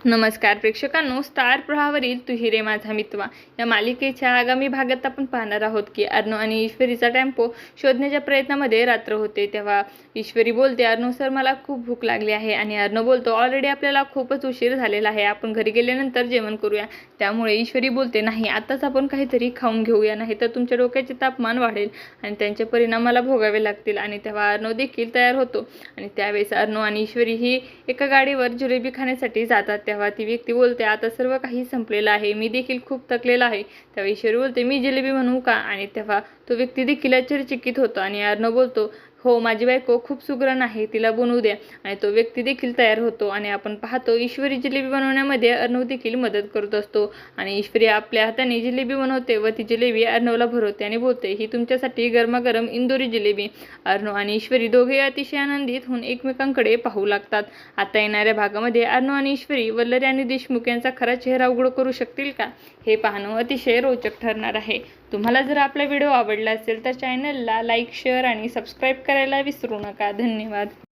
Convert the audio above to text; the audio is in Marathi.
नमस्कार प्रेक्षकांनो, स्टार प्रवाहावरील तू रे माझा मितवा या मालिकेच्या आगामी भागात आपण पाहणार आहोत की अर्णव आणि ईश्वरीचा टेम्पो शोधण्याच्या प्रयत्नामध्ये रात्र होते. तेव्हा ईश्वरी बोलते, अर्णव सर मला खूप भूक लागली आहे. आणि अर्णव बोलतो, ऑलरेडी आपल्याला खूपच उशीर झालेला आहे, आपण घरी गेल्यानंतर जेवण करूया. त्यामुळे ईश्वरी बोलते, नाही आताच आपण काहीतरी खाऊन घेऊया, नाही तर तुमच्या डोक्याचे तापमान वाढेल आणि त्यांचे परिणाम मला भोगावे लागतील. आणि तेव्हा अर्णव देखील तयार होतो आणि त्यावेळेस अर्णव आणि ईश्वरी ही एका गाडीवर जिलेबी खाण्यासाठी जातात. तेव्हा ती व्यक्ती बोलते, आता सर्व काही संपलेलं आहे, मी देखील खूप थकलेला आहे. तेव्हा ईश्वरी बोलते, मी जिलेबी बनवू का? आणि तेव्हा तो व्यक्ती देखील आश्चर्यचकित होतो आणि अर्णव बोलतो, हो माझी बायको खूप सुगरण आहे, तिला बनवू द्या. आणि तो व्यक्ती देखील तयार होतो आणि आपण पाहतो ईश्वरी जिलेबी बनवण्यामध्ये अर्णव देखील मदत करत असतो. आणि ईश्वरी आपल्या हाताने जिलेबी बनवते व ती जिलेबी अर्णवला भरवते आणि बोलते, ही तुमच्यासाठी गरमागरम इंदोरी जिलेबी. अर्णव आणि ईश्वरी दोघे अतिशय आनंदित होऊन एकमेकांकडे पाहू लागतात. आता येणाऱ्या भागामध्ये अर्णव आणि ईश्वरी वल्लरी आणि देशमुख यांचा खरा चेहरा उघड करू शकतील का, हे पाहणं अतिशय रोचक ठरणार आहे. तुम्हाला जर आपला व्हिडिओ आवडला असेल तर चॅनलला लाईक, शेअर आणि सबस्क्राईब करायला विसरू नका. धन्यवाद.